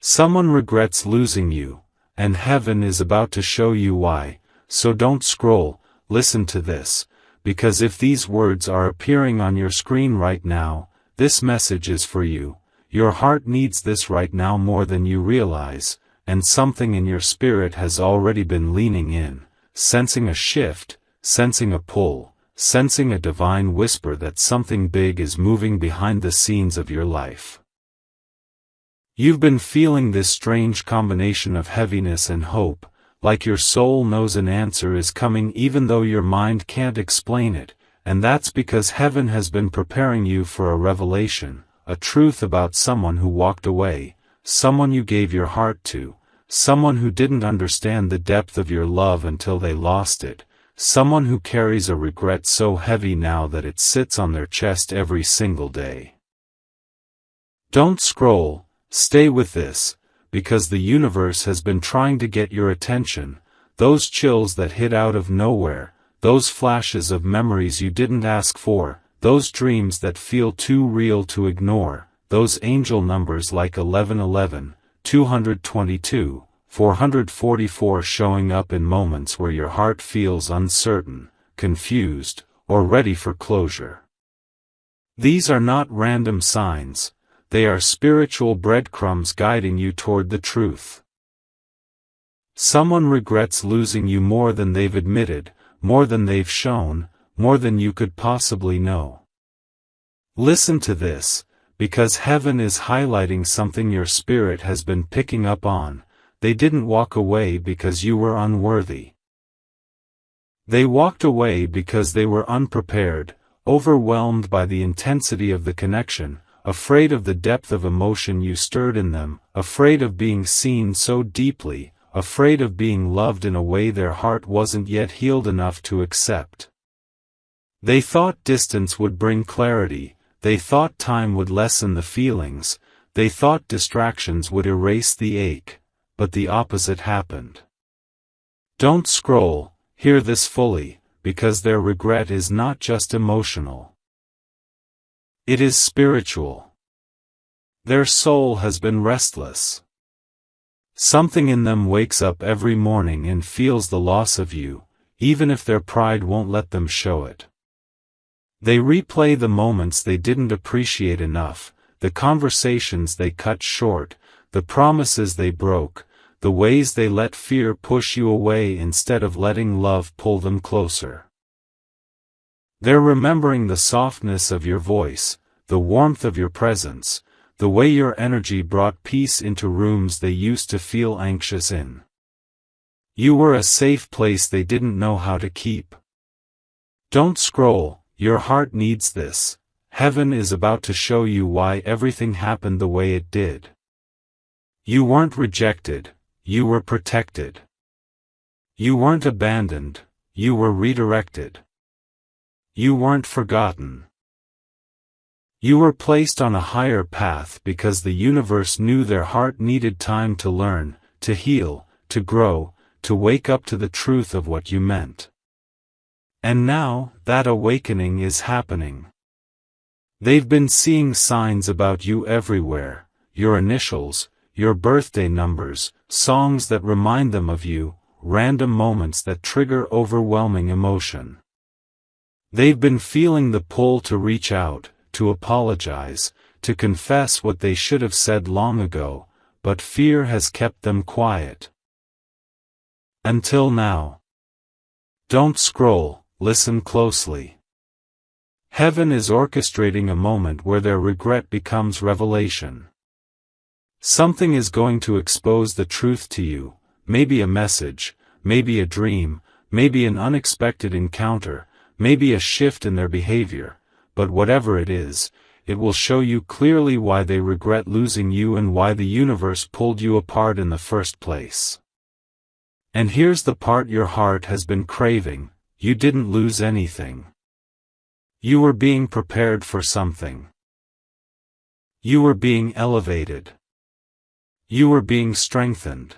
Someone regrets losing you, and heaven is about to show you why, so don't scroll, listen to this, because if these words are appearing on your screen right now, this message is for you. Your heart needs this right now more than you realize, and something in your spirit has already been leaning in, sensing a shift, sensing a pull, sensing a divine whisper that something big is moving behind the scenes of your life. You've been feeling this strange combination of heaviness and hope, like your soul knows an answer is coming even though your mind can't explain it, and that's because heaven has been preparing you for a revelation, a truth about someone who walked away, someone you gave your heart to, someone who didn't understand the depth of your love until they lost it, someone who carries a regret so heavy now that it sits on their chest every single day. Don't scroll. Stay with this, because the universe has been trying to get your attention, those chills that hit out of nowhere, those flashes of memories you didn't ask for, those dreams that feel too real to ignore, those angel numbers like 1111, 222, 444 showing up in moments where your heart feels uncertain, confused, or ready for closure. These are not random signs. They are spiritual breadcrumbs guiding you toward the truth. Someone regrets losing you more than they've admitted, more than they've shown, more than you could possibly know. Listen to this, because heaven is highlighting something your spirit has been picking up on. They didn't walk away because you were unworthy. They walked away because they were unprepared, overwhelmed by the intensity of the connection, afraid of the depth of emotion you stirred in them, afraid of being seen so deeply, afraid of being loved in a way their heart wasn't yet healed enough to accept. They thought distance would bring clarity, they thought time would lessen the feelings, they thought distractions would erase the ache, but the opposite happened. Don't scroll, hear this fully, because their regret is not just emotional. It is spiritual. Their soul has been restless. Something in them wakes up every morning and feels the loss of you, even if their pride won't let them show it. They replay the moments they didn't appreciate enough, the conversations they cut short, the promises they broke, the ways they let fear push you away instead of letting love pull them closer. They're remembering the softness of your voice, the warmth of your presence, the way your energy brought peace into rooms they used to feel anxious in. You were a safe place they didn't know how to keep. Don't scroll, your heart needs this. Heaven is about to show you why everything happened the way it did. You weren't rejected, you were protected. You weren't abandoned, you were redirected. You weren't forgotten. You were placed on a higher path because the universe knew their heart needed time to learn, to heal, to grow, to wake up to the truth of what you meant. And now, that awakening is happening. They've been seeing signs about you everywhere, your initials, your birthday numbers, songs that remind them of you, random moments that trigger overwhelming emotion. They've been feeling the pull to reach out, to apologize, to confess what they should have said long ago, but fear has kept them quiet. Until now. Don't scroll, listen closely. Heaven is orchestrating a moment where their regret becomes revelation. Something is going to expose the truth to you, maybe a message, maybe a dream, maybe an unexpected encounter, maybe a shift in their behavior, but whatever it is, it will show you clearly why they regret losing you and why the universe pulled you apart in the first place. And here's the part your heart has been craving: you didn't lose anything. You were being prepared for something. You were being elevated. You were being strengthened.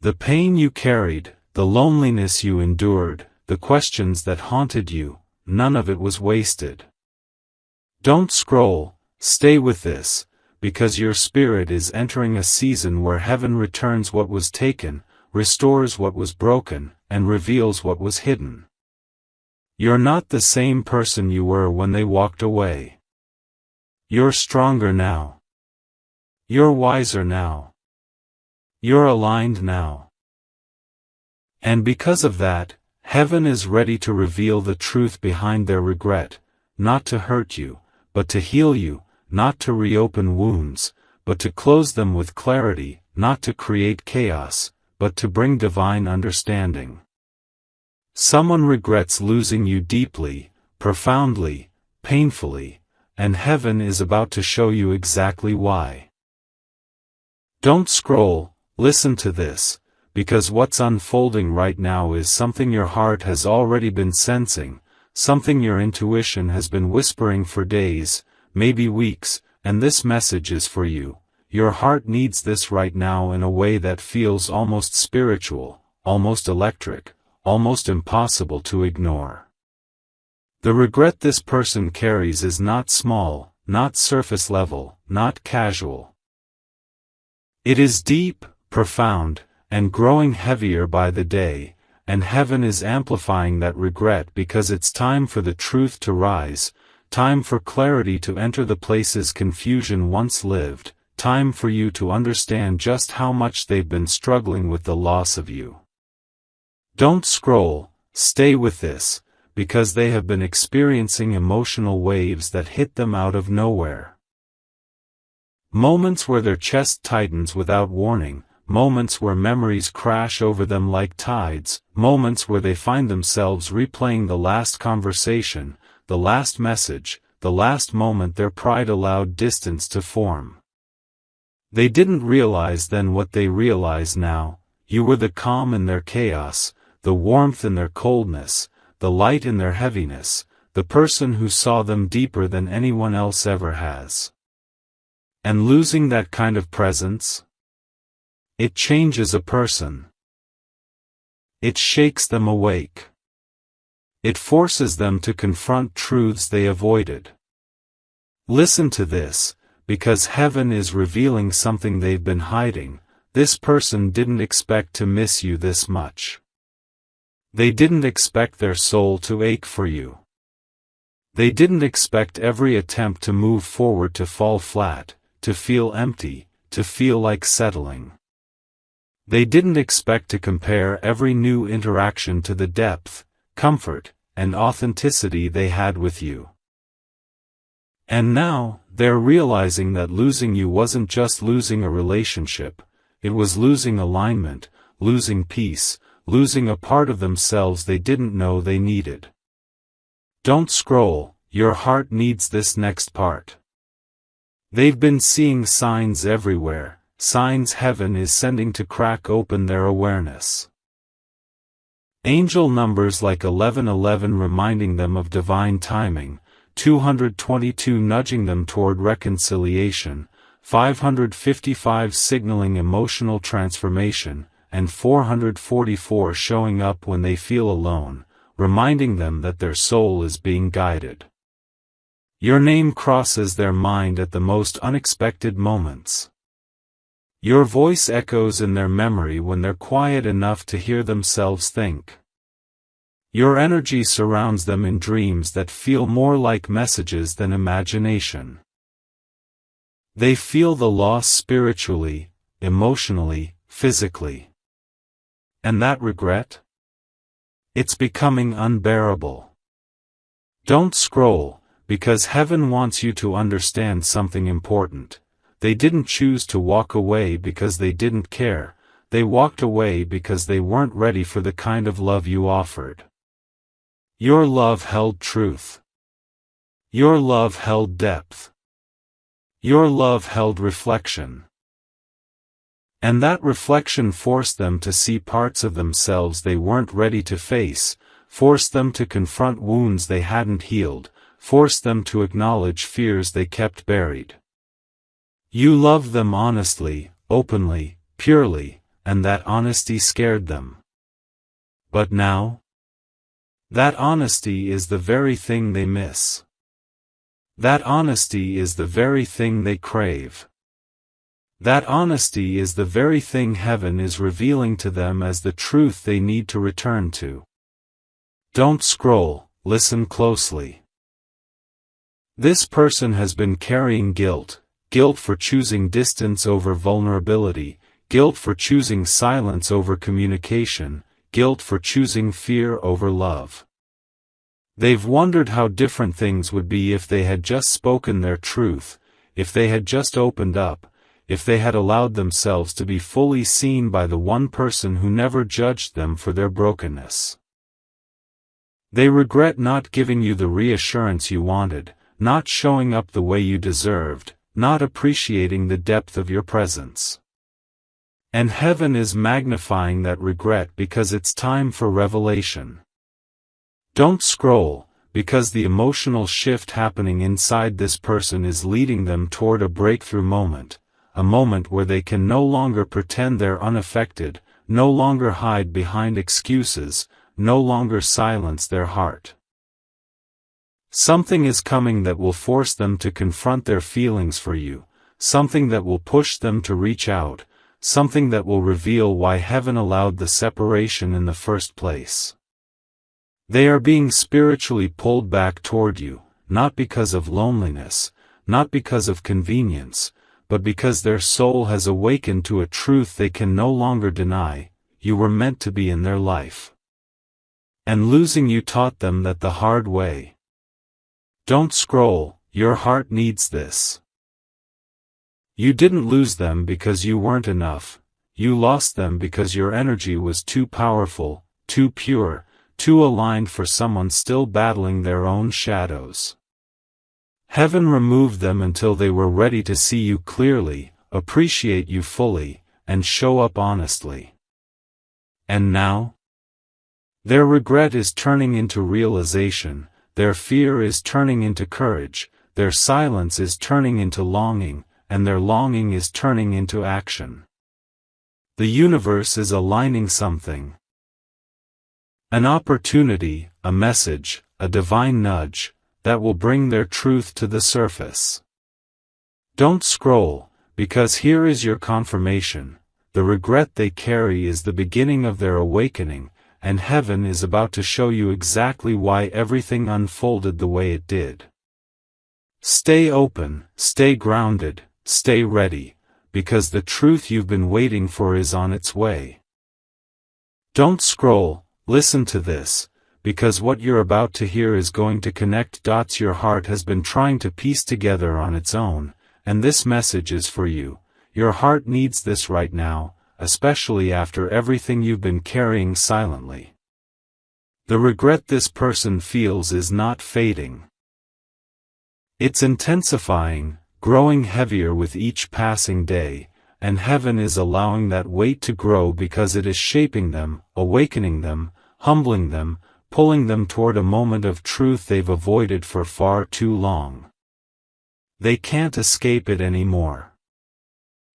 The pain you carried, the loneliness you endured, the questions that haunted you, none of it was wasted. Don't scroll, stay with this, because your spirit is entering a season where heaven returns what was taken, restores what was broken, and reveals what was hidden. You're not the same person you were when they walked away. You're stronger now. You're wiser now. You're aligned now. And because of that, heaven is ready to reveal the truth behind their regret, not to hurt you, but to heal you, not to reopen wounds, but to close them with clarity, not to create chaos, but to bring divine understanding. Someone regrets losing you deeply, profoundly, painfully, and heaven is about to show you exactly why. Don't scroll, listen to this, because what's unfolding right now is something your heart has already been sensing, something your intuition has been whispering for days, maybe weeks, and this message is for you. Your heart needs this right now in a way that feels almost spiritual, almost electric, almost impossible to ignore. The regret this person carries is not small, not surface level, not casual. It is deep, profound, and growing heavier by the day, and heaven is amplifying that regret because it's time for the truth to rise, time for clarity to enter the places confusion once lived, time for you to understand just how much they've been struggling with the loss of you. Don't scroll, stay with this, because they have been experiencing emotional waves that hit them out of nowhere. Moments where their chest tightens without warning, moments where memories crash over them like tides, moments where they find themselves replaying the last conversation, the last message, the last moment their pride allowed distance to form. They didn't realize then what they realize now. You were the calm in their chaos, the warmth in their coldness, the light in their heaviness, the person who saw them deeper than anyone else ever has. And losing that kind of presence? It changes a person. It shakes them awake. It forces them to confront truths they avoided. Listen to this, because heaven is revealing something they've been hiding. This person didn't expect to miss you this much. They didn't expect their soul to ache for you. They didn't expect every attempt to move forward to fall flat, to feel empty, to feel like settling. They didn't expect to compare every new interaction to the depth, comfort, and authenticity they had with you. And now, they're realizing that losing you wasn't just losing a relationship, it was losing alignment, losing peace, losing a part of themselves they didn't know they needed. Don't scroll, your heart needs this next part. They've been seeing signs everywhere, signs heaven is sending to crack open their awareness. Angel numbers like 1111 reminding them of divine timing, 222 nudging them toward reconciliation, 555 signaling emotional transformation, and 444 showing up when they feel alone, reminding them that their soul is being guided. Your name crosses their mind at the most unexpected moments. Your voice echoes in their memory when they're quiet enough to hear themselves think. Your energy surrounds them in dreams that feel more like messages than imagination. They feel the loss spiritually, emotionally, physically. And that regret? It's becoming unbearable. Don't scroll, because heaven wants you to understand something important. They didn't choose to walk away because they didn't care, they walked away because they weren't ready for the kind of love you offered. Your love held truth. Your love held depth. Your love held reflection. And that reflection forced them to see parts of themselves they weren't ready to face, forced them to confront wounds they hadn't healed, forced them to acknowledge fears they kept buried. You loved them honestly, openly, purely, and that honesty scared them. But now? That honesty is the very thing they miss. That honesty is the very thing they crave. That honesty is the very thing heaven is revealing to them as the truth they need to return to. Don't scroll, listen closely. This person has been carrying guilt, guilt for choosing distance over vulnerability, guilt for choosing silence over communication, guilt for choosing fear over love. They've wondered how different things would be if they had just spoken their truth, if they had just opened up, if they had allowed themselves to be fully seen by the one person who never judged them for their brokenness. They regret not giving you the reassurance you wanted, not showing up the way you deserved, not appreciating the depth of your presence. And heaven is magnifying that regret because it's time for revelation. Don't scroll, because the emotional shift happening inside this person is leading them toward a breakthrough moment, a moment where they can no longer pretend they're unaffected, no longer hide behind excuses, no longer silence their heart. Something is coming that will force them to confront their feelings for you, something that will push them to reach out, something that will reveal why heaven allowed the separation in the first place. They are being spiritually pulled back toward you, not because of loneliness, not because of convenience, but because their soul has awakened to a truth they can no longer deny: you were meant to be in their life. And losing you taught them that the hard way. Don't scroll, your heart needs this. You didn't lose them because you weren't enough, you lost them because your energy was too powerful, too pure, too aligned for someone still battling their own shadows. Heaven removed them until they were ready to see you clearly, appreciate you fully, and show up honestly. And now? Their regret is turning into realization, their fear is turning into courage, their silence is turning into longing, and their longing is turning into action. The universe is aligning something. An opportunity, a message, a divine nudge, that will bring their truth to the surface. Don't scroll, because here is your confirmation: the regret they carry is the beginning of their awakening, and heaven is about to show you exactly why everything unfolded the way it did. Stay open, stay grounded, stay ready, because the truth you've been waiting for is on its way. Don't scroll, listen to this, because what you're about to hear is going to connect dots your heart has been trying to piece together on its own, and this message is for you. Your heart needs this right now, especially after everything you've been carrying silently. The regret this person feels is not fading. It's intensifying, growing heavier with each passing day, and heaven is allowing that weight to grow because it is shaping them, awakening them, humbling them, pulling them toward a moment of truth they've avoided for far too long. They can't escape it anymore.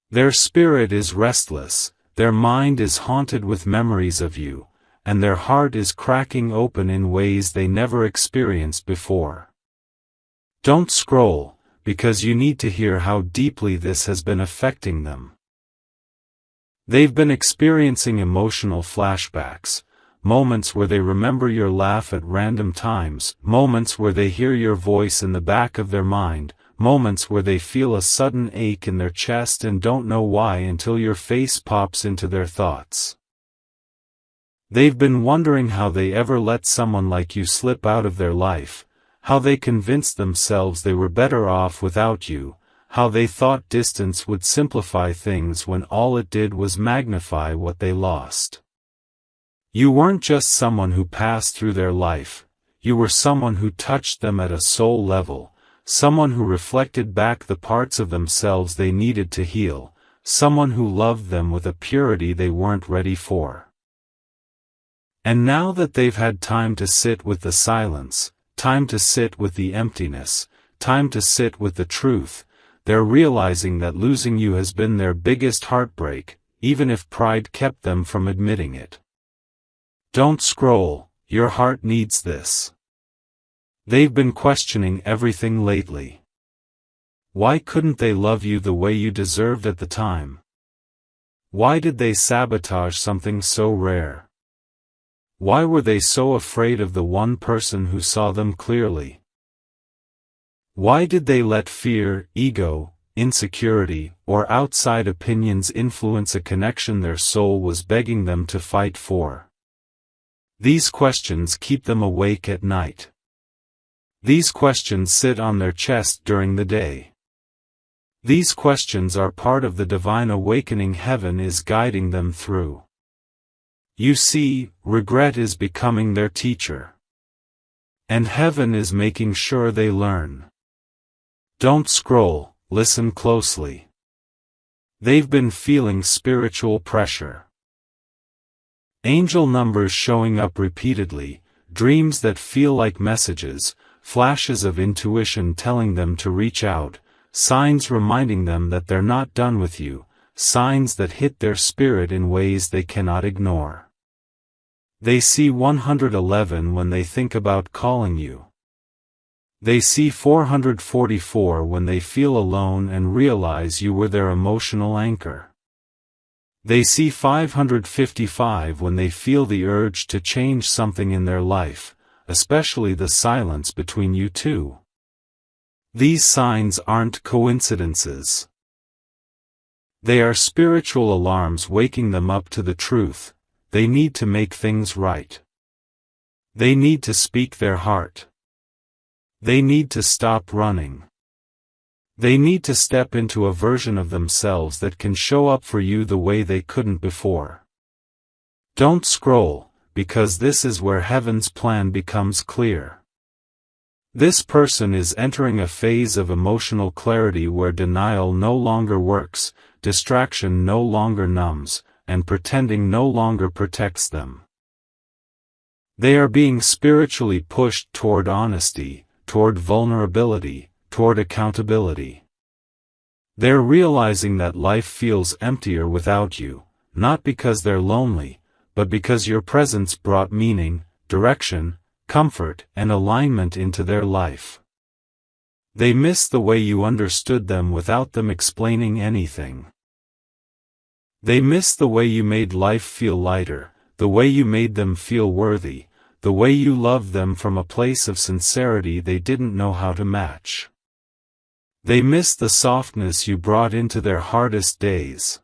Their spirit is restless, their mind is haunted with memories of you, and their heart is cracking open in ways they never experienced before. Don't scroll, because you need to hear how deeply this has been affecting them. They've been experiencing emotional flashbacks, moments where they remember your laugh at random times, moments where they hear your voice in the back of their mind, moments where they feel a sudden ache in their chest and don't know why until your face pops into their thoughts. They've been wondering how they ever let someone like you slip out of their life, how they convinced themselves they were better off without you, how they thought distance would simplify things when all it did was magnify what they lost. You weren't just someone who passed through their life, you were someone who touched them at a soul level, someone who reflected back the parts of themselves they needed to heal, someone who loved them with a purity they weren't ready for. And now that they've had time to sit with the silence, time to sit with the emptiness, time to sit with the truth, they're realizing that losing you has been their biggest heartbreak, even if pride kept them from admitting it. Don't scroll, your heart needs this. They've been questioning everything lately. Why couldn't they love you the way you deserved at the time? Why did they sabotage something so rare? Why were they so afraid of the one person who saw them clearly? Why did they let fear, ego, insecurity, or outside opinions influence a connection their soul was begging them to fight for? These questions keep them awake at night. These questions sit on their chest during the day. These questions are part of the divine awakening heaven is guiding them through. You see, regret is becoming their teacher. And heaven is making sure they learn. Don't scroll, listen closely. They've been feeling spiritual pressure. Angel numbers showing up repeatedly, dreams that feel like messages, flashes of intuition telling them to reach out, signs reminding them that they're not done with you, signs that hit their spirit in ways they cannot ignore. They see 111 when they think about calling you. They see 444 when they feel alone and realize you were their emotional anchor. They see 555 when they feel the urge to change something in their life, especially the silence between you two. These signs aren't coincidences. They are spiritual alarms waking them up to the truth. They need to make things right. They need to speak their heart. They need to stop running. They need to step into a version of themselves that can show up for you the way they couldn't before. Don't scroll, because this is where heaven's plan becomes clear. This person is entering a phase of emotional clarity where denial no longer works, distraction no longer numbs, and pretending no longer protects them. They are being spiritually pushed toward honesty, toward vulnerability, toward accountability. They're realizing that life feels emptier without you, not because they're lonely, but because your presence brought meaning, direction, comfort, and alignment into their life. They miss the way you understood them without them explaining anything. They miss the way you made life feel lighter, the way you made them feel worthy, the way you loved them from a place of sincerity they didn't know how to match. They miss the softness you brought into their hardest days.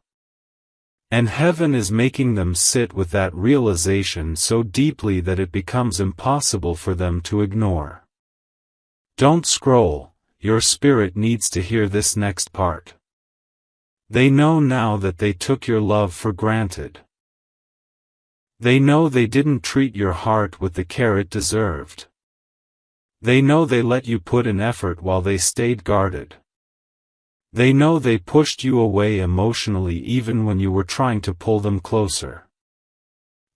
And heaven is making them sit with that realization so deeply that it becomes impossible for them to ignore. Don't scroll, your spirit needs to hear this next part. They know now that they took your love for granted. They know they didn't treat your heart with the care it deserved. They know they let you put in effort while they stayed guarded. They know they pushed you away emotionally even when you were trying to pull them closer.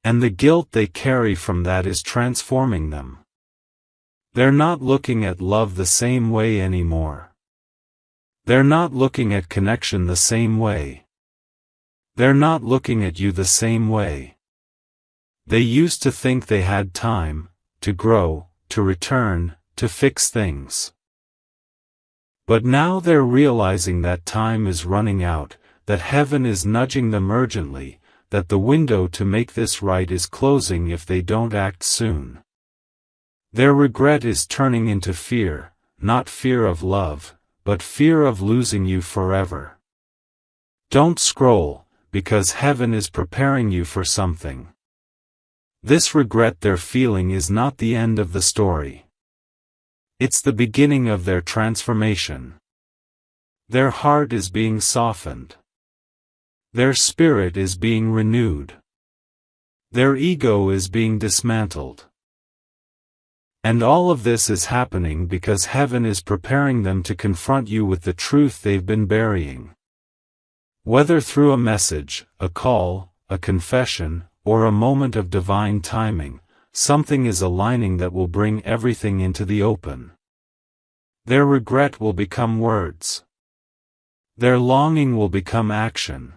And the guilt they carry from that is transforming them. They're not looking at love the same way anymore. They're not looking at connection the same way. They're not looking at you the same way. They used to think they had time, to grow, to return, to fix things. But now they're realizing that time is running out, that heaven is nudging them urgently, that the window to make this right is closing if they don't act soon. Their regret is turning into fear, not fear of love, but fear of losing you forever. Don't scroll, because heaven is preparing you for something. This regret they're feeling is not the end of the story. It's the beginning of their transformation. Their heart is being softened. Their spirit is being renewed. Their ego is being dismantled. And all of this is happening because heaven is preparing them to confront you with the truth they've been burying. Whether through a message, a call, a confession, or a moment of divine timing, something is aligning that will bring everything into the open. Their regret will become words. Their longing will become action.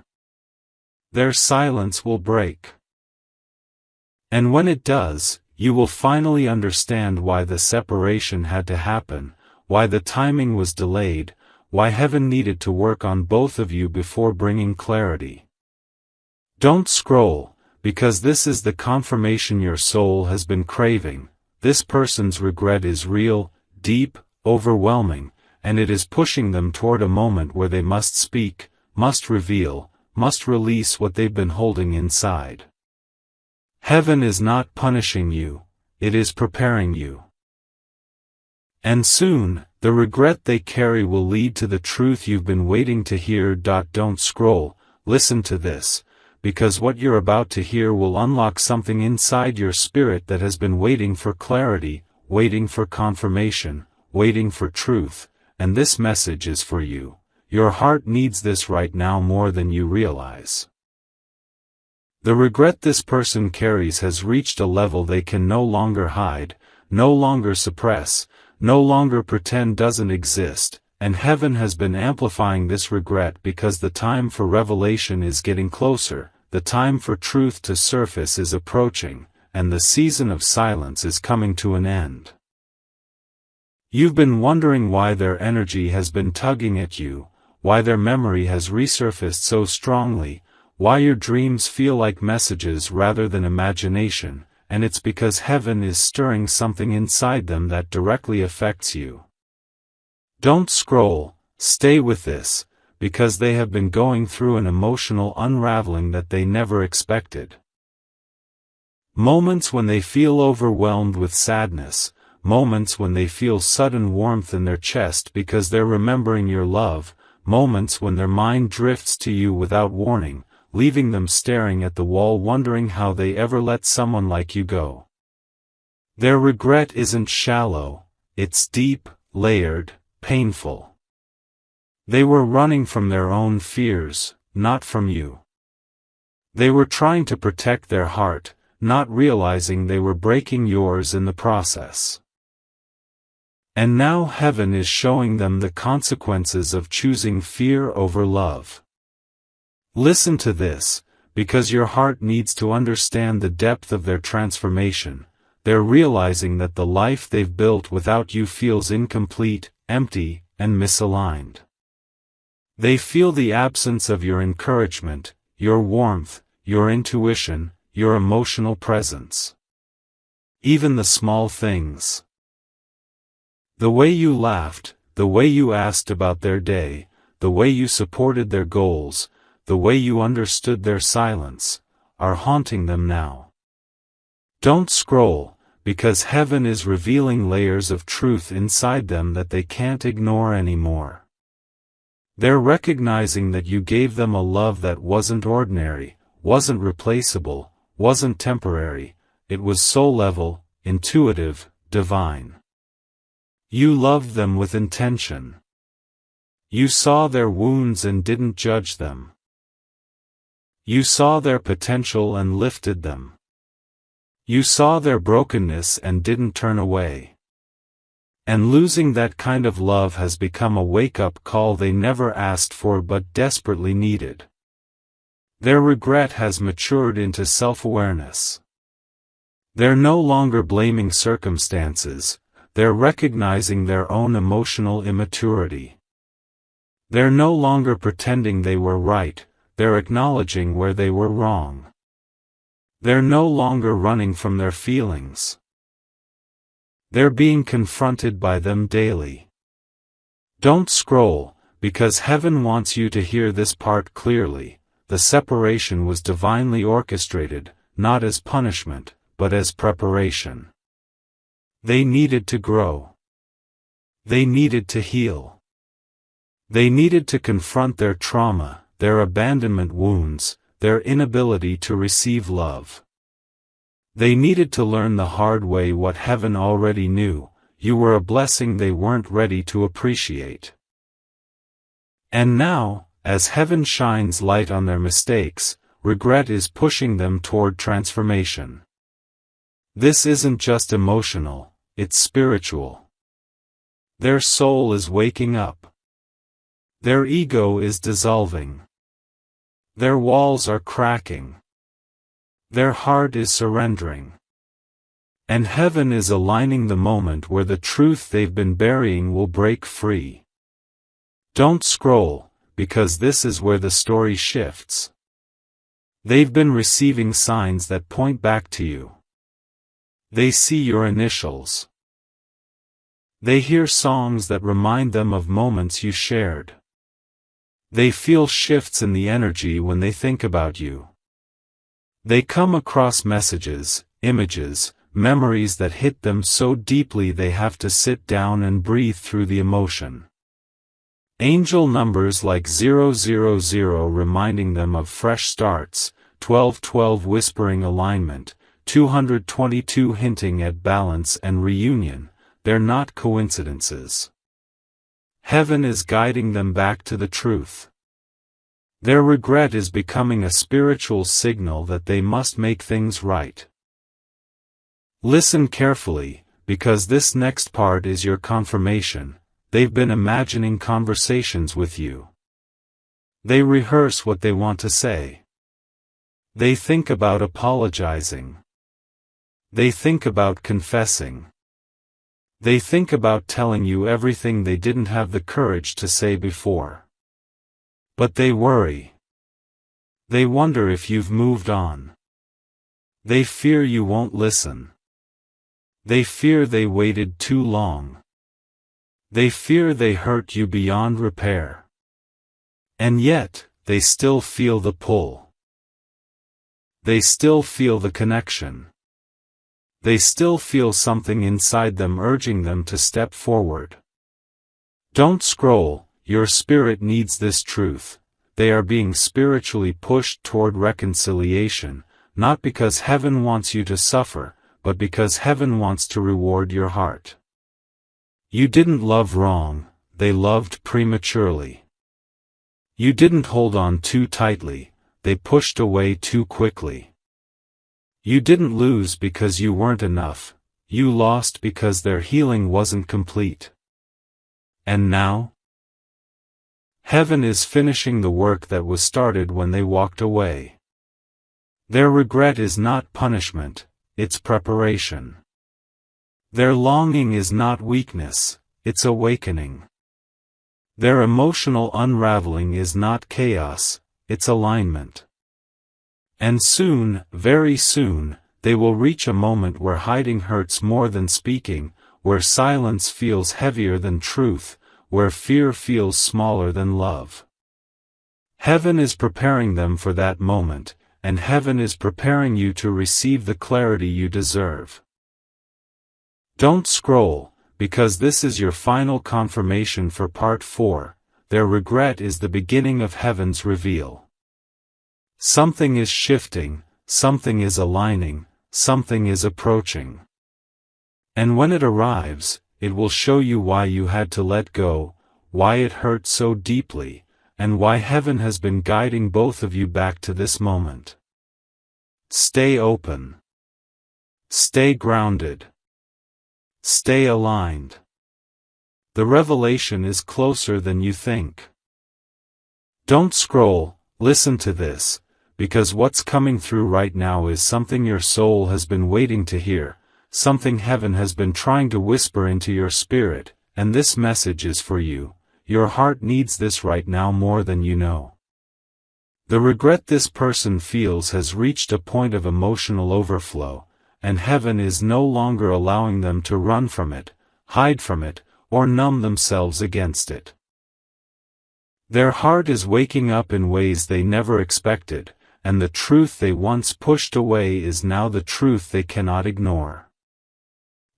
Their silence will break. And when it does, you will finally understand why the separation had to happen, why the timing was delayed, why heaven needed to work on both of you before bringing clarity. Don't scroll, because this is the confirmation your soul has been craving. This person's regret is real, deep, overwhelming, and it is pushing them toward a moment where they must speak, must reveal, must release what they've been holding inside. Heaven is not punishing you, it is preparing you. And soon, the regret they carry will lead to the truth you've been waiting to hear. Don't scroll, listen to this, because what you're about to hear will unlock something inside your spirit that has been waiting for clarity, waiting for confirmation, waiting for truth, and this message is for you. Your heart needs this right now more than you realize. The regret this person carries has reached a level they can no longer hide, no longer suppress, no longer pretend doesn't exist, and heaven has been amplifying this regret because the time for revelation is getting closer, the time for truth to surface is approaching, and the season of silence is coming to an end. You've been wondering why their energy has been tugging at you, why their memory has resurfaced so strongly, why your dreams feel like messages rather than imagination, and it's because heaven is stirring something inside them that directly affects you. Don't scroll, stay with this, because they have been going through an emotional unraveling that they never expected. Moments when they feel overwhelmed with sadness, moments when they feel sudden warmth in their chest because they're remembering your love, moments when their mind drifts to you without warning, leaving them staring at the wall wondering how they ever let someone like you go. Their regret isn't shallow, it's deep, layered, painful. They were running from their own fears, not from you. They were trying to protect their heart, not realizing they were breaking yours in the process. And now heaven is showing them the consequences of choosing fear over love. Listen to this, because your heart needs to understand the depth of their transformation. They're realizing that the life they've built without you feels incomplete, empty, and misaligned. They feel the absence of your encouragement, your warmth, your intuition, your emotional presence. Even the small things. The way you laughed, the way you asked about their day, the way you supported their goals, the way you understood their silence, are haunting them now. Don't scroll, because heaven is revealing layers of truth inside them that they can't ignore anymore. They're recognizing that you gave them a love that wasn't ordinary, wasn't replaceable, wasn't temporary, it was soul-level, intuitive, divine. You loved them with intention. You saw their wounds and didn't judge them. You saw their potential and lifted them. You saw their brokenness and didn't turn away. And losing that kind of love has become a wake-up call they never asked for but desperately needed. Their regret has matured into self-awareness. They're no longer blaming circumstances, they're recognizing their own emotional immaturity. They're no longer pretending they were right, they're acknowledging where they were wrong. They're no longer running from their feelings. They're being confronted by them daily. Don't scroll, because heaven wants you to hear this part clearly. The separation was divinely orchestrated, not as punishment, but as preparation. They needed to grow. They needed to heal. They needed to confront their trauma, their abandonment wounds, their inability to receive love. They needed to learn the hard way what heaven already knew: you were a blessing they weren't ready to appreciate. And now, as heaven shines light on their mistakes, regret is pushing them toward transformation. This isn't just emotional, it's spiritual. Their soul is waking up. Their ego is dissolving. Their walls are cracking. Their heart is surrendering. And heaven is aligning the moment where the truth they've been burying will break free. Don't scroll, because this is where the story shifts. They've been receiving signs that point back to you. They see your initials. They hear songs that remind them of moments you shared. They feel shifts in the energy when they think about you. They come across messages, images, memories that hit them so deeply they have to sit down and breathe through the emotion. Angel numbers like 000 reminding them of fresh starts, 1212 whispering alignment, 222 hinting at balance and reunion. They're not coincidences. Heaven is guiding them back to the truth. Their regret is becoming a spiritual signal that they must make things right. Listen carefully, because this next part is your confirmation. They've been imagining conversations with you. They rehearse what they want to say. They think about apologizing. They think about confessing. They think about telling you everything they didn't have the courage to say before. But they worry. They wonder if you've moved on. They fear you won't listen. They fear they waited too long. They fear they hurt you beyond repair. And yet, they still feel the pull. They still feel the connection. They still feel something inside them urging them to step forward. Don't scroll, your spirit needs this truth. They are being spiritually pushed toward reconciliation, not because heaven wants you to suffer, but because heaven wants to reward your heart. You didn't love wrong, they loved prematurely. You didn't hold on too tightly, they pushed away too quickly. You didn't lose because you weren't enough, you lost because their healing wasn't complete. And now? Heaven is finishing the work that was started when they walked away. Their regret is not punishment, it's preparation. Their longing is not weakness, it's awakening. Their emotional unraveling is not chaos, it's alignment. And soon, very soon, they will reach a moment where hiding hurts more than speaking, where silence feels heavier than truth, where fear feels smaller than love. Heaven is preparing them for that moment, and heaven is preparing you to receive the clarity you deserve. Don't scroll, because this is your final confirmation for part 4. Their regret is the beginning of heaven's reveal. Something is shifting, something is aligning, something is approaching. And when it arrives, it will show you why you had to let go, why it hurt so deeply, and why heaven has been guiding both of you back to this moment. Stay open. Stay grounded. Stay aligned. The revelation is closer than you think. Don't scroll, listen to this, because what's coming through right now is something your soul has been waiting to hear, something heaven has been trying to whisper into your spirit, and this message is for you. Your heart needs this right now more than you know. The regret this person feels has reached a point of emotional overflow, and heaven is no longer allowing them to run from it, hide from it, or numb themselves against it. Their heart is waking up in ways they never expected, and the truth they once pushed away is now the truth they cannot ignore.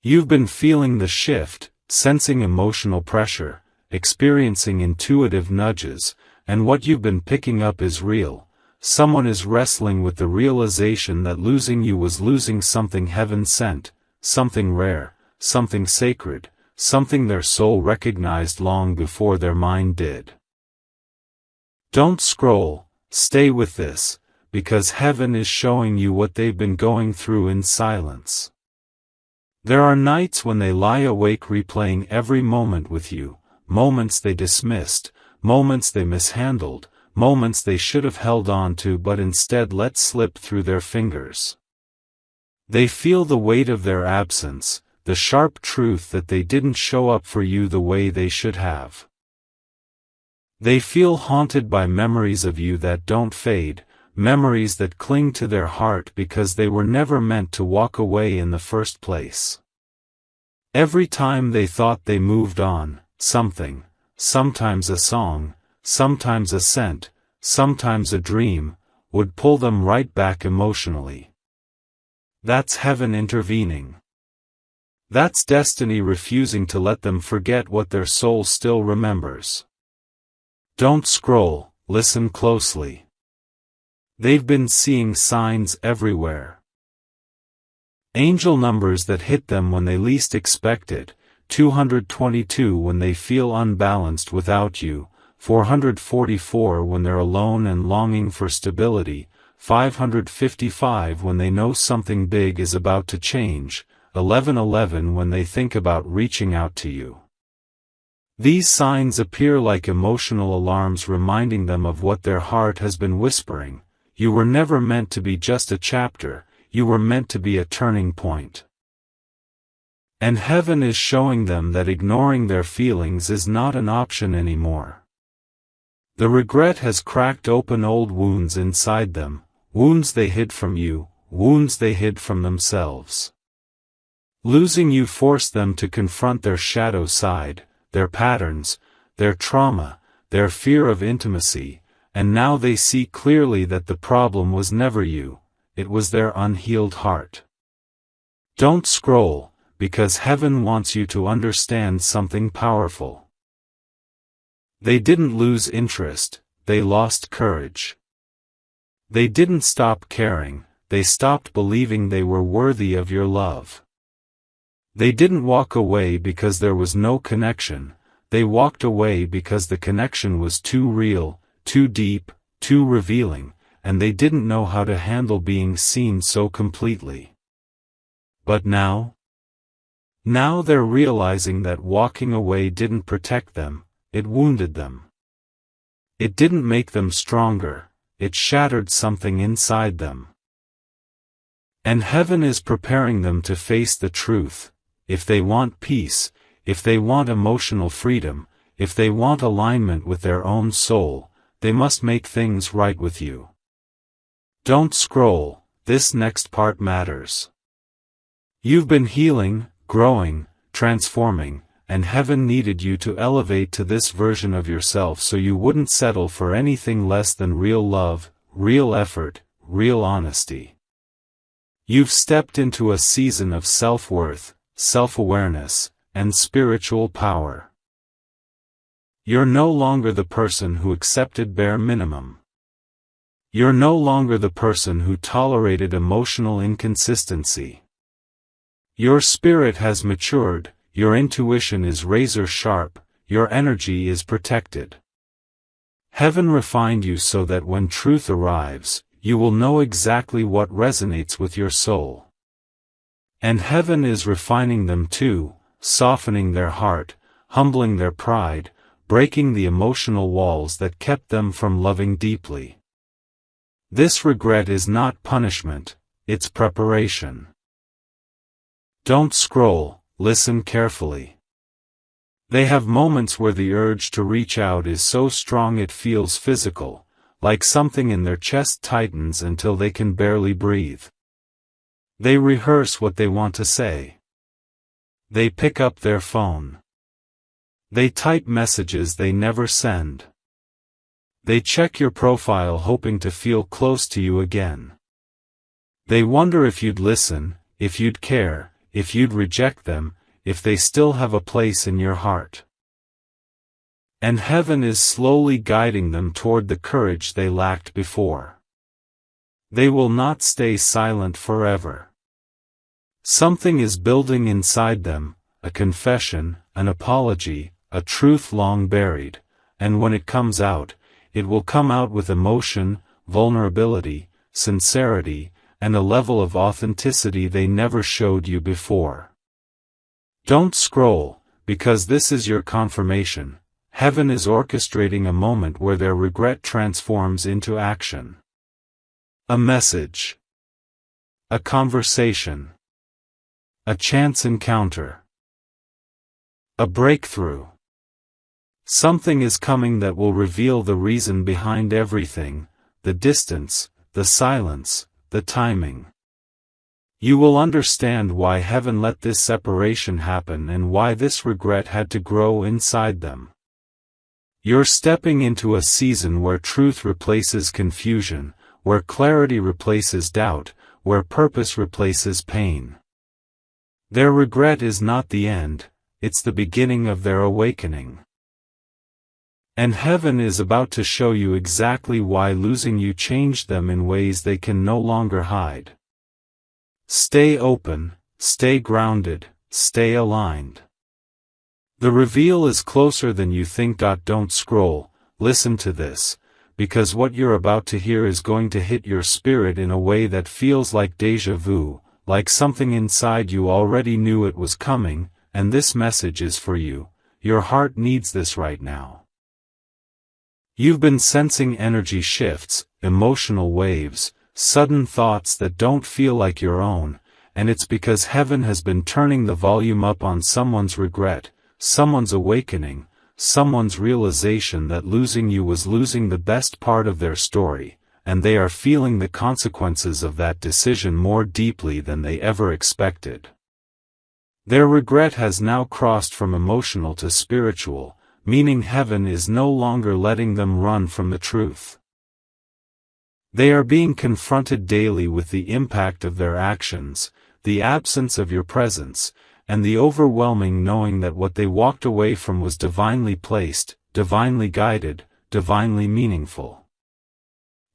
You've been feeling the shift, sensing emotional pressure, experiencing intuitive nudges, and what you've been picking up is real. Someone is wrestling with the realization that losing you was losing something heaven sent, something rare, something sacred, something their soul recognized long before their mind did. Don't scroll, stay with this, because heaven is showing you what they've been going through in silence. There are nights when they lie awake replaying every moment with you, moments they dismissed, moments they mishandled, moments they should have held on to but instead let slip through their fingers. They feel the weight of their absence, the sharp truth that they didn't show up for you the way they should have. They feel haunted by memories of you that don't fade, memories that cling to their heart because they were never meant to walk away in the first place. Every time they thought they moved on, something, sometimes a song, sometimes a scent, sometimes a dream, would pull them right back emotionally. That's heaven intervening. That's destiny refusing to let them forget what their soul still remembers. Don't scroll, listen closely. They've been seeing signs everywhere. Angel numbers that hit them when they least expect it, 222 when they feel unbalanced without you, 444 when they're alone and longing for stability, 555 when they know something big is about to change, 1111 when they think about reaching out to you. These signs appear like emotional alarms reminding them of what their heart has been whispering. You were never meant to be just a chapter, you were meant to be a turning point. And heaven is showing them that ignoring their feelings is not an option anymore. The regret has cracked open old wounds inside them, wounds they hid from you, wounds they hid from themselves. Losing you forced them to confront their shadow side, their patterns, their trauma, their fear of intimacy, and now they see clearly that the problem was never you, it was their unhealed heart. Don't scroll, because heaven wants you to understand something powerful. They didn't lose interest, they lost courage. They didn't stop caring, they stopped believing they were worthy of your love. They didn't walk away because there was no connection, they walked away because the connection was too real, too deep, too revealing, and they didn't know how to handle being seen so completely. But now? Now they're realizing that walking away didn't protect them, it wounded them. It didn't make them stronger, it shattered something inside them. And heaven is preparing them to face the truth. If they want peace, if they want emotional freedom, if they want alignment with their own soul, they must make things right with you. Don't scroll, this next part matters. You've been healing, growing, transforming, and heaven needed you to elevate to this version of yourself so you wouldn't settle for anything less than real love, real effort, real honesty. You've stepped into a season of self-worth, self-awareness, and spiritual power. You're no longer the person who accepted bare minimum. You're no longer the person who tolerated emotional inconsistency. Your spirit has matured, your intuition is razor sharp, your energy is protected. Heaven refined you so that when truth arrives, you will know exactly what resonates with your soul. And heaven is refining them too, softening their heart, humbling their pride, breaking the emotional walls that kept them from loving deeply. This regret is not punishment, it's preparation. Don't scroll, listen carefully. They have moments where the urge to reach out is so strong it feels physical, like something in their chest tightens until they can barely breathe. They rehearse what they want to say. They pick up their phone. They type messages they never send. They check your profile hoping to feel close to you again. They wonder if you'd listen, if you'd care, if you'd reject them, if they still have a place in your heart. And heaven is slowly guiding them toward the courage they lacked before. They will not stay silent forever. Something is building inside them, a confession, an apology, a truth long buried, and when it comes out, it will come out with emotion, vulnerability, sincerity, and a level of authenticity they never showed you before. Don't scroll, because this is your confirmation. Heaven is orchestrating a moment where their regret transforms into action. A message. A conversation. A chance encounter. A breakthrough. Something is coming that will reveal the reason behind everything, the distance, the silence, the timing. You will understand why heaven let this separation happen and why this regret had to grow inside them. You're stepping into a season where truth replaces confusion, where clarity replaces doubt, where purpose replaces pain. Their regret is not the end, it's the beginning of their awakening. And heaven is about to show you exactly why losing you changed them in ways they can no longer hide. Stay open, stay grounded, stay aligned. The reveal is closer than you think. Don't scroll, listen to this, because what you're about to hear is going to hit your spirit in a way that feels like déjà vu, like something inside you already knew it was coming, and this message is for you. Your heart needs this right now. You've been sensing energy shifts, emotional waves, sudden thoughts that don't feel like your own, and it's because heaven has been turning the volume up on someone's regret, someone's awakening, someone's realization that losing you was losing the best part of their story, and they are feeling the consequences of that decision more deeply than they ever expected. Their regret has now crossed from emotional to spiritual, meaning heaven is no longer letting them run from the truth. They are being confronted daily with the impact of their actions, the absence of your presence, and the overwhelming knowing that what they walked away from was divinely placed, divinely guided, divinely meaningful.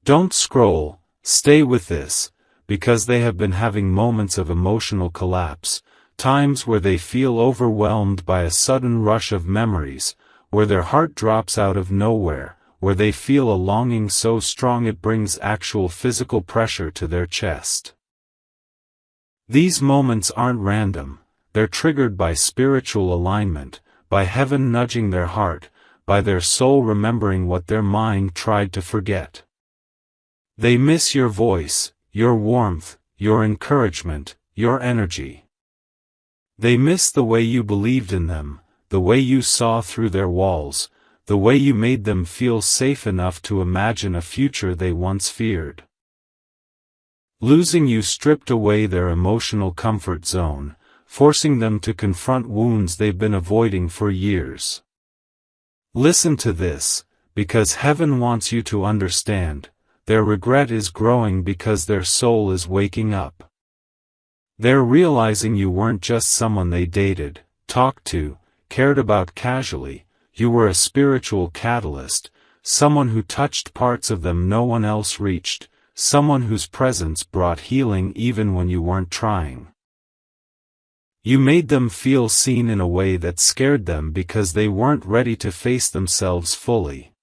Don't scroll, stay with this, because they have been having moments of emotional collapse, times where they feel overwhelmed by a sudden rush of memories, where their heart drops out of nowhere, where they feel a longing so strong it brings actual physical pressure to their chest. These moments aren't random, they're triggered by spiritual alignment, by heaven nudging their heart, by their soul remembering what their mind tried to forget. They miss your voice, your warmth, your encouragement, your energy. They miss the way you believed in them, the way you saw through their walls, the way you made them feel safe enough to imagine a future they once feared. Losing you stripped away their emotional comfort zone, forcing them to confront wounds they've been avoiding for years. Listen to this, because heaven wants you to understand, their regret is growing because their soul is waking up. They're realizing you weren't just someone they dated, talked to, cared about casually, you were a spiritual catalyst, someone who touched parts of them no one else reached, someone whose presence brought healing even when you weren't trying. You made them feel seen in a way that scared them because they weren't ready to face themselves fully.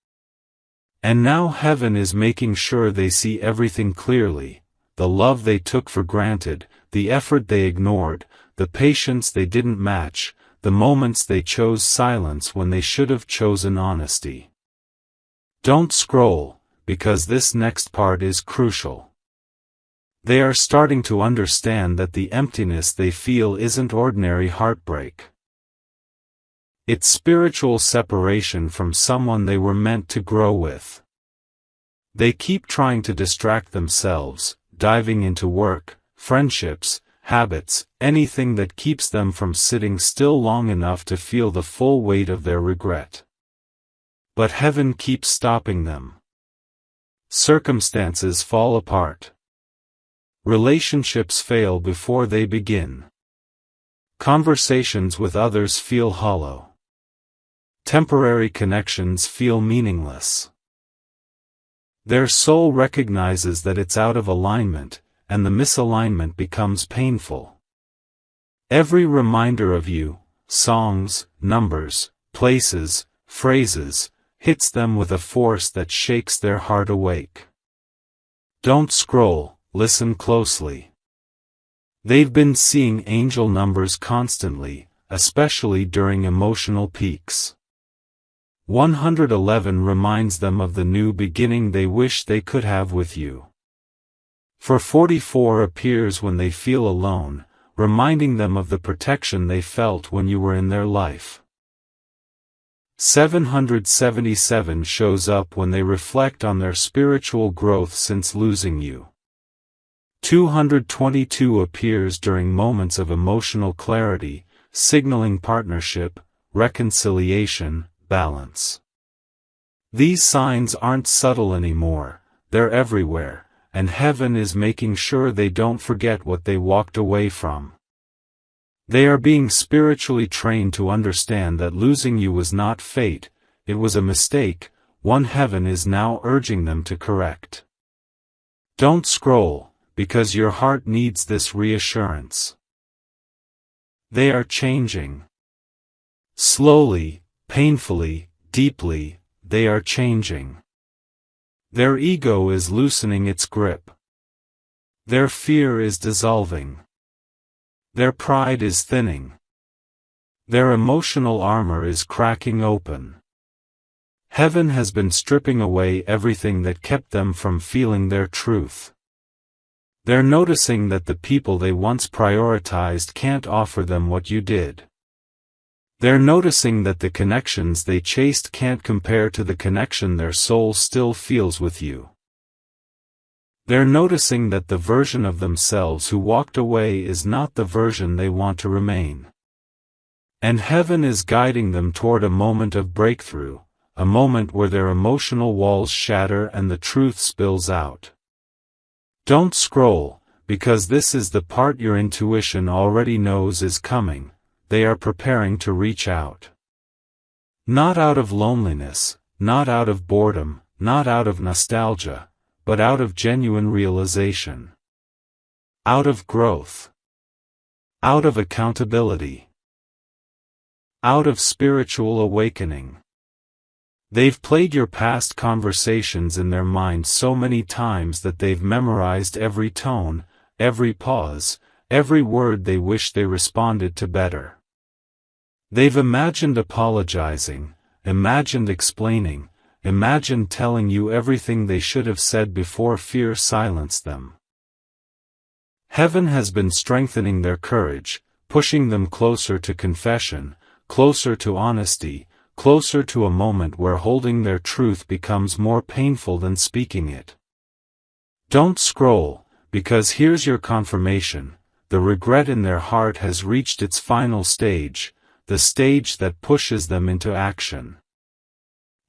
And now heaven is making sure they see everything clearly, the love they took for granted, the effort they ignored, the patience they didn't match, the moments they chose silence when they should have chosen honesty. Don't scroll, because this next part is crucial. They are starting to understand that the emptiness they feel isn't ordinary heartbreak. It's spiritual separation from someone they were meant to grow with. They keep trying to distract themselves, diving into work, friendships, habits, anything that keeps them from sitting still long enough to feel the full weight of their regret. But heaven keeps stopping them. Circumstances fall apart. Relationships fail before they begin. Conversations with others feel hollow. Temporary connections feel meaningless. Their soul recognizes that it's out of alignment, and the misalignment becomes painful. Every reminder of you, songs, numbers, places, phrases, hits them with a force that shakes their heart awake. Don't scroll, listen closely. They've been seeing angel numbers constantly, especially during emotional peaks. 111 reminds them of the new beginning they wish they could have with you. For 44 appears when they feel alone, reminding them of the protection they felt when you were in their life. 777 shows up when they reflect on their spiritual growth since losing you. 222 appears during moments of emotional clarity, signaling partnership, reconciliation, balance. These signs aren't subtle anymore, they're everywhere, and heaven is making sure they don't forget what they walked away from. They are being spiritually trained to understand that losing you was not fate, it was a mistake, one heaven is now urging them to correct. Don't scroll, because your heart needs this reassurance. They are changing. Slowly, painfully, deeply, they are changing. Their ego is loosening its grip. Their fear is dissolving. Their pride is thinning. Their emotional armor is cracking open. Heaven has been stripping away everything that kept them from feeling their truth. They're noticing that the people they once prioritized can't offer them what you did. They're noticing that the connections they chased can't compare to the connection their soul still feels with you. They're noticing that the version of themselves who walked away is not the version they want to remain. And heaven is guiding them toward a moment of breakthrough, a moment where their emotional walls shatter and the truth spills out. Don't scroll, because this is the part your intuition already knows is coming. They are preparing to reach out. Not out of loneliness, not out of boredom, not out of nostalgia, but out of genuine realization. Out of growth. Out of accountability. Out of spiritual awakening. They've played your past conversations in their mind so many times that they've memorized every tone, every pause, every word they wish they responded to better. They've imagined apologizing, imagined explaining, imagined telling you everything they should have said before fear silenced them. Heaven has been strengthening their courage, pushing them closer to confession, closer to honesty, closer to a moment where holding their truth becomes more painful than speaking it. Don't scroll, because here's your confirmation: the regret in their heart has reached its final stage, the stage that pushes them into action.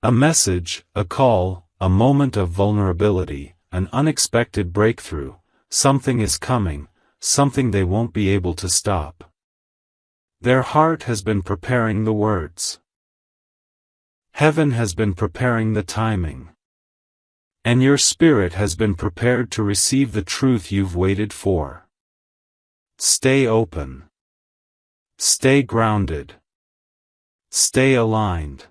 A message, a call, a moment of vulnerability, an unexpected breakthrough, something is coming, something they won't be able to stop. Their heart has been preparing the words. Heaven has been preparing the timing. And your spirit has been prepared to receive the truth you've waited for. Stay open. Stay grounded. Stay aligned.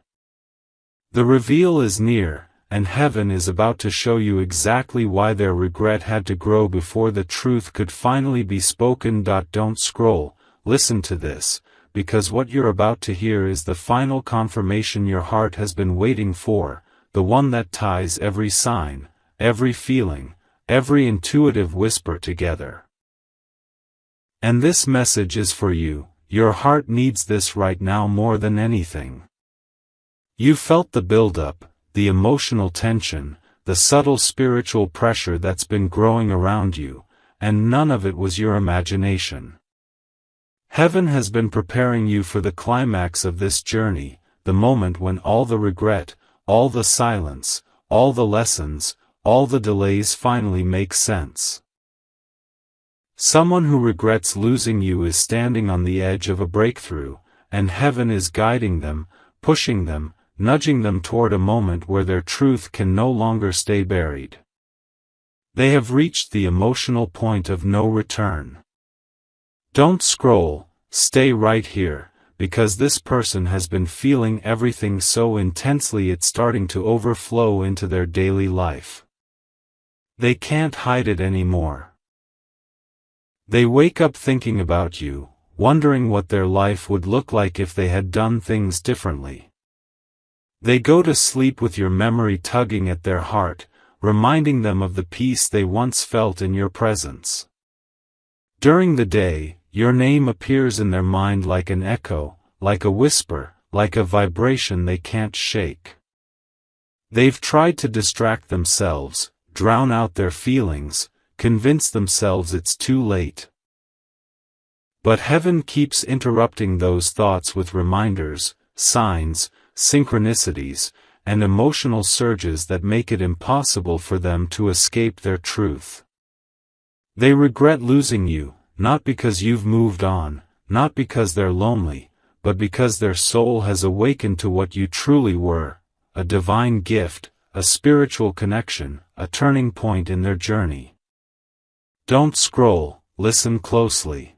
The reveal is near, and heaven is about to show you exactly why their regret had to grow before the truth could finally be spoken. Don't scroll, listen to this, because what you're about to hear is the final confirmation your heart has been waiting for, the one that ties every sign, every feeling, every intuitive whisper together. And this message is for you. Your heart needs this right now more than anything. You felt the buildup, the emotional tension, the subtle spiritual pressure that's been growing around you, and none of it was your imagination. Heaven has been preparing you for the climax of this journey, the moment when all the regret, all the silence, all the lessons, all the delays finally make sense. Someone who regrets losing you is standing on the edge of a breakthrough, and heaven is guiding them, pushing them, nudging them toward a moment where their truth can no longer stay buried. They have reached the emotional point of no return. Don't scroll, stay right here, because this person has been feeling everything so intensely it's starting to overflow into their daily life. They can't hide it anymore. They wake up thinking about you, wondering what their life would look like if they had done things differently. They go to sleep with your memory tugging at their heart, reminding them of the peace they once felt in your presence. During the day, your name appears in their mind like an echo, like a whisper, like a vibration they can't shake. They've tried to distract themselves, drown out their feelings, convince themselves it's too late. But heaven keeps interrupting those thoughts with reminders, signs, synchronicities, and emotional surges that make it impossible for them to escape their truth. They regret losing you, not because you've moved on, not because they're lonely, but because their soul has awakened to what you truly were, a divine gift, a spiritual connection, a turning point in their journey. Don't scroll, listen closely.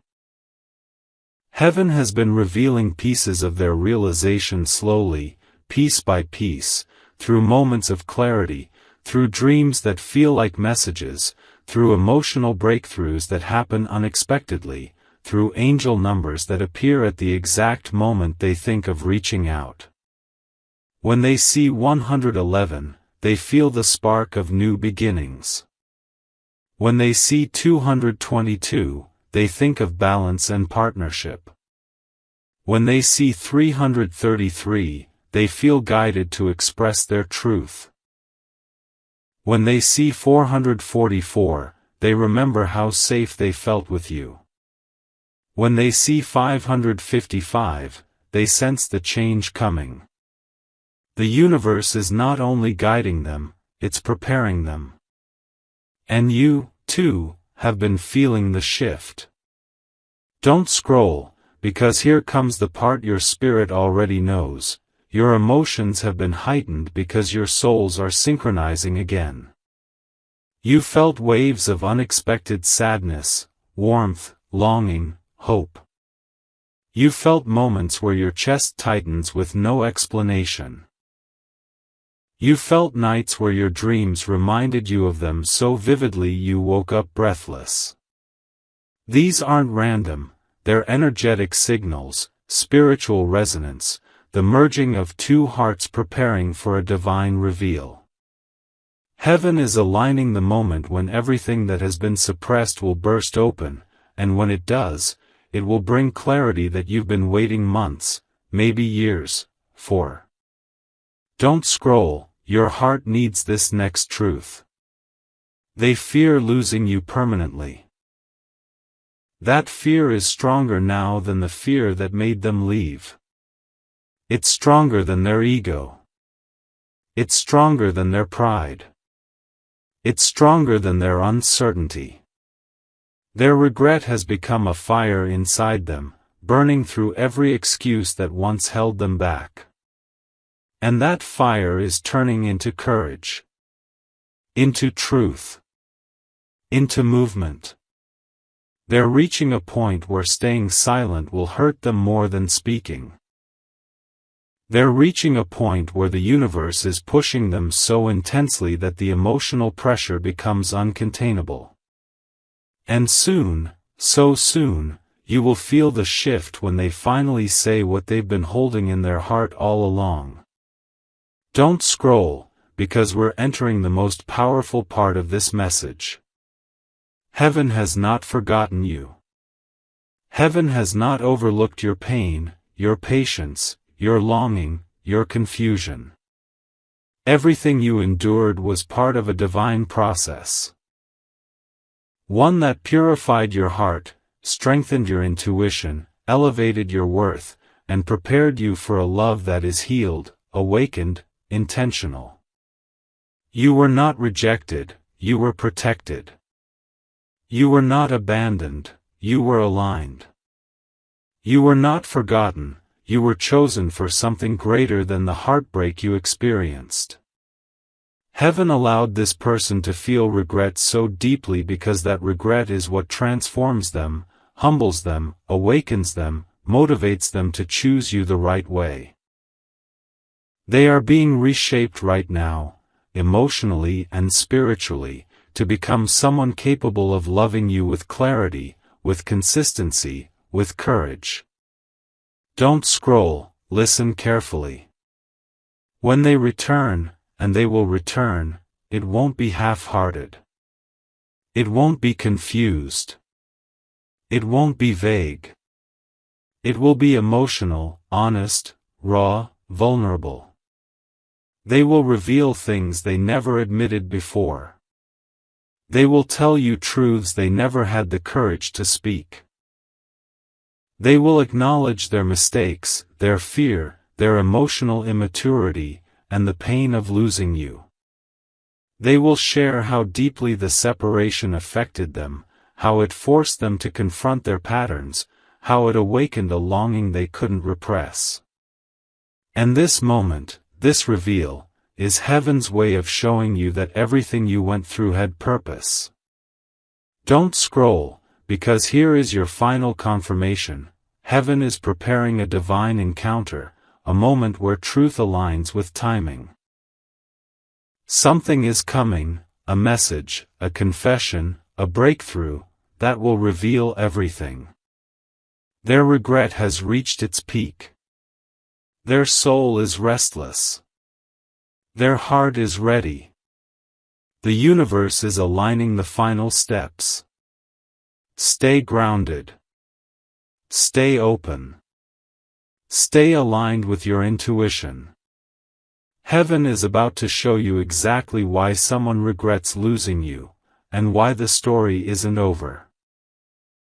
Heaven has been revealing pieces of their realization slowly, piece by piece, through moments of clarity, through dreams that feel like messages, through emotional breakthroughs that happen unexpectedly, through angel numbers that appear at the exact moment they think of reaching out. When they see 111, they feel the spark of new beginnings. When they see 222, they think of balance and partnership. When they see 333, they feel guided to express their truth. When they see 444, they remember how safe they felt with you. When they see 555, they sense the change coming. The universe is not only guiding them, it's preparing them. And you, too, have been feeling the shift. Don't scroll, because here comes the part your spirit already knows. Your emotions have been heightened because your souls are synchronizing again. You felt waves of unexpected sadness, warmth, longing, hope. You felt moments where your chest tightens with no explanation. You felt nights where your dreams reminded you of them so vividly you woke up breathless. These aren't random, they're energetic signals, spiritual resonance, the merging of two hearts preparing for a divine reveal. Heaven is aligning the moment when everything that has been suppressed will burst open, and when it does, it will bring clarity that you've been waiting months, maybe years, for. Don't scroll, your heart needs this next truth. They fear losing you permanently. That fear is stronger now than the fear that made them leave. It's stronger than their ego. It's stronger than their pride. It's stronger than their uncertainty. Their regret has become a fire inside them, burning through every excuse that once held them back. And that fire is turning into courage. Into truth. Into movement. They're reaching a point where staying silent will hurt them more than speaking. They're reaching a point where the universe is pushing them so intensely that the emotional pressure becomes uncontainable. And soon, so soon, you will feel the shift when they finally say what they've been holding in their heart all along. Don't scroll, because we're entering the most powerful part of this message. Heaven has not forgotten you. Heaven has not overlooked your pain, your patience, your longing, your confusion. Everything you endured was part of a divine process. One that purified your heart, strengthened your intuition, elevated your worth, and prepared you for a love that is healed, awakened, intentional. You were not rejected, you were protected. You were not abandoned, you were aligned. You were not forgotten, you were chosen for something greater than the heartbreak you experienced. Heaven allowed this person to feel regret so deeply because that regret is what transforms them, humbles them, awakens them, motivates them to choose you the right way. They are being reshaped right now, emotionally and spiritually, to become someone capable of loving you with clarity, with consistency, with courage. Don't scroll, listen carefully. When they return, and they will return, it won't be half-hearted. It won't be confused. It won't be vague. It will be emotional, honest, raw, vulnerable. They will reveal things they never admitted before. They will tell you truths they never had the courage to speak. They will acknowledge their mistakes, their fear, their emotional immaturity, and the pain of losing you. They will share how deeply the separation affected them, how it forced them to confront their patterns, how it awakened a longing they couldn't repress. And this moment, this reveal, is heaven's way of showing you that everything you went through had purpose. Don't scroll, because here is your final confirmation. Heaven is preparing a divine encounter, a moment where truth aligns with timing. Something is coming, a message, a confession, a breakthrough, that will reveal everything. Their regret has reached its peak. Their soul is restless. Their heart is ready. The universe is aligning the final steps. Stay grounded. Stay open. Stay aligned with your intuition. Heaven is about to show you exactly why someone regrets losing you, and why the story isn't over.